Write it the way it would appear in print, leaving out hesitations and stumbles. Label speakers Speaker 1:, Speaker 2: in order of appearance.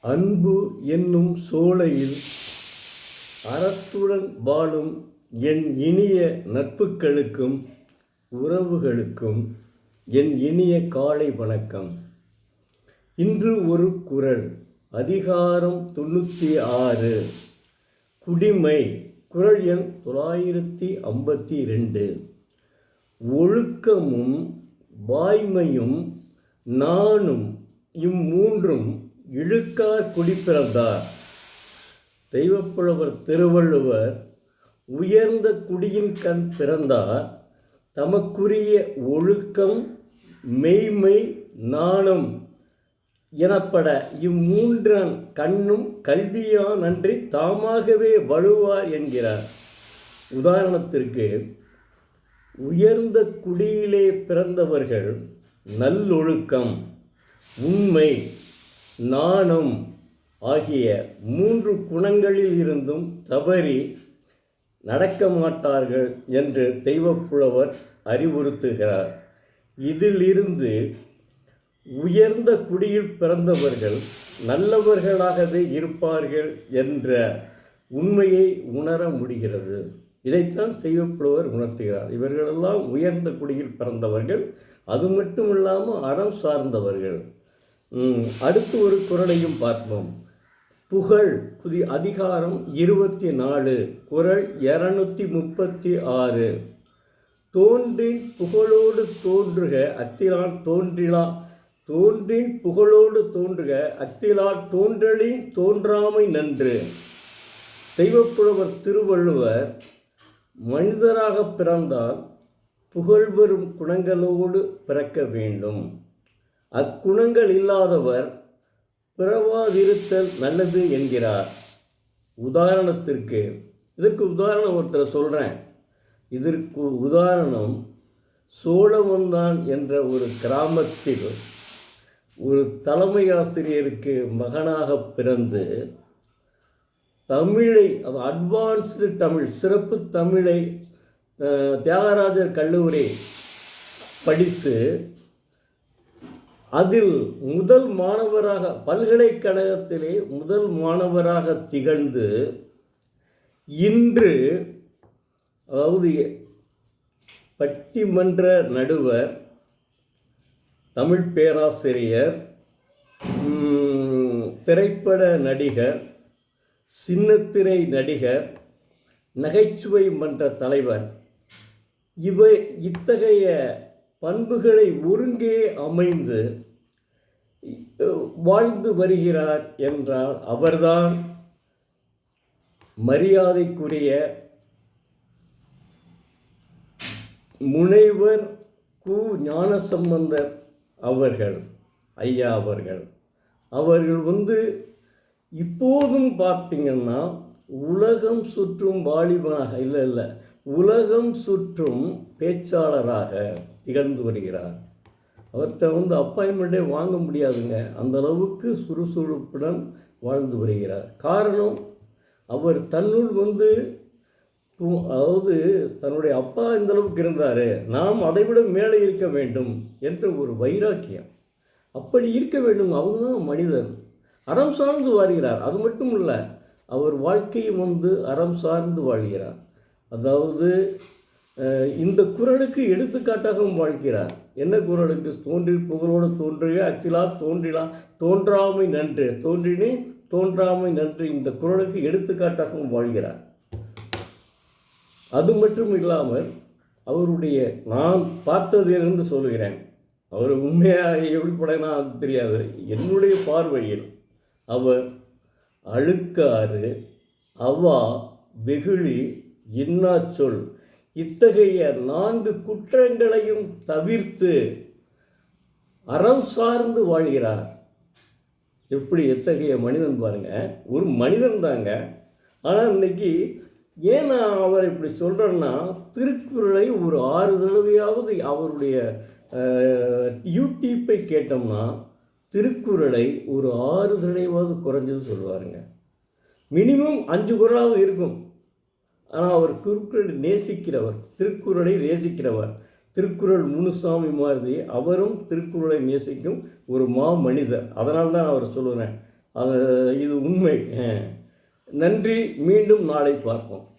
Speaker 1: அன்பு என்னும் சோலையில் அறத்துடன் வாழும் என் இனிய நட்புகளுக்கும் உறவுகளுக்கும் என் இனிய காலை வணக்கம். இன்று ஒரு குறள், அதிகாரம் 96, குடிமை, குறள் எண் 952. ஒழுக்கமும் வாய்மையும் நாணும் இம்மூன்றும் இழுக்கார் குடிப்பிறந்தார். தெய்வப்புலவர் திருவள்ளுவர் உயர்ந்த குடியின் கண் பிறந்தார். தமக்குரிய ஒழுக்கம், மெய்மை, நாணம் எனப்பட இம்மூன்றான் கண்ணும் கல்வியான் அன்றி தாமாகவே வழுவார் என்கிறார். உதாரணத்திற்கு, உயர்ந்த குடியிலே பிறந்தவர்கள் நல்லொழுக்கம், உண்மை, நாணம் ஆகிய 3 குணங்களில் இருந்தும் தவறி நடக்க மாட்டார்கள் என்று தெய்வப்புலவர் அறிவுறுத்துகிறார். இதிலிருந்து உயர்ந்த குடியில் பிறந்தவர்கள் நல்லவர்களாகவே இருப்பார்கள் என்ற உண்மையை உணர முடிகிறது. இதைத்தான் தெய்வப்புலவர் உணர்த்துகிறார். இவர்களெல்லாம் உயர்ந்த குடியில் பிறந்தவர்கள், அது மட்டும் இல்லாமல் அறம் சார்ந்தவர்கள். அடுத்து ஒரு குறளையும் பார்ப்போம். புகழ், அதிகாரம் 24, குறள் 236. தோன்றின் புகழோடு தோன்றுக அத்திலான் தோன்றிலா, தோன்றின் புகழோடு தோன்றுக அத்திலான் தோன்றலின் தோன்றாமை நன்று. தெய்வப்புலவர் திருவள்ளுவர் மனிதராக பிறந்தால் புகழ்பெறும் குணங்களோடு பிறக்க வேண்டும். அக்குணங்கள் இல்லாதவர் பிறவாதிருத்தல் நல்லது என்கிறார். உதாரணத்திற்கு, இதற்கு உதாரணம் ஒருத்தர் சொல்கிறேன். இதற்கு உதாரணம், சோழவந்தான் என்ற ஒரு கிராமத்தில் ஒரு தலைமை ஆசிரியருக்கு மகனாக பிறந்து தமிழை, அட்வான்ஸ்டு தமிழ், சிறப்பு தமிழை தியாகராஜர் கல்லூரி படித்து அதில் முதல் மாணவராக, பல்கலைக்கழகத்திலே முதல் மாணவராக திகழ்ந்து இன்று, அதாவது பட்டிமன்ற நடுவர், தமிழ் பேராசிரியர், திரைப்பட நடிகர், சின்னத்திரை நடிகர், நகைச்சுவை மன்ற தலைவர், இத்தகைய பண்புகளை ஒருங்கே அமைந்து வாழ்ந்து வருகிறார் என்றால் அவர்தான் மரியாதைக்குரிய முனைவர் கு. ஞானசம்பந்தர் அவர்கள், ஐயா அவர்கள். அவர்கள் இப்போதும் பார்த்தீங்கன்னா உலகம் சுற்றும் வாலிபனாக இல்லை உலகம் சுற்றும் பேச்சாளராக திகழ்ந்து வருகிறார். அவர்கிட்ட அப்பாயின்மெண்ட்டே வாங்க முடியாதுங்க, அந்த அளவுக்கு சுறுசுறுப்புடன் வாழ்ந்து வருகிறார். காரணம், அவர் தன்னுள் அதாவது தன்னுடைய அப்பா இந்த அளவுக்கு இருந்தார், நாம் அதைவிட மேலே இருக்க வேண்டும் என்ற ஒரு வைராக்கியம். அப்படி இருக்க வேண்டும். அவங்க தான் மனிதன், அறம் சார்ந்து வாழ்கிறார். அது மட்டும் இல்லை, அவர் வாழ்க்கையும் அறம் சார்ந்து வாழ்கிறார். அதாவது இந்த குறளுக்கு எடுத்துக்காட்டாகவும் வாழ்கிறார். என்ன குறளுக்கு? தோன்றில் புகழோடு தோன்றுக அத்திலார் தோன்றிலா தோன்றாமை நன்று, தோன்றினே தோன்றாமை நன்று. இந்த குறளுக்கு எடுத்துக்காட்டாகவும் வாழ்கிறார். அது மட்டும் இல்லாமல் அவருடைய, நான் பார்த்ததிலிருந்து சொல்கிறேன், அவர் உண்மையாக எப்படி படைனா அது தெரியாது, என்னுடைய பார்வையில் அவர் அழுக்காறு, அவா, வெகுளி, இன்னாச்சொல் இத்தகைய 4 குற்றங்களையும் தவிர்த்து அறம் சார்ந்து வாழ்கிறார். எப்படி, எத்தகைய மனிதன் பாருங்க. ஒரு மனிதன் தாங்க. ஆனால் இன்னைக்கு ஏன் நான் அவரை இப்படி சொல்கிறேன்னா, திருக்குறளை ஒரு 6 தடவையாவது அவருடைய யூடியூப்பை கேட்டோம்னா திருக்குறளை ஒரு 6 தடவையாவது குறைஞ்சது சொல்லுவாருங்க. மினிமம் 5 குறளாவது இருக்கும். ஆனால் அவர் திருக்குறளை நேசிக்கிறவர். திருக்குறள் முனுசாமி மாதிரி அவரும் திருக்குறளை நேசிக்கும் ஒரு மனிதர். அதனால்தான் அவர் சொல்லுவேன், அது இது உண்மை. நன்றி. மீண்டும் நாளை பார்ப்போம்.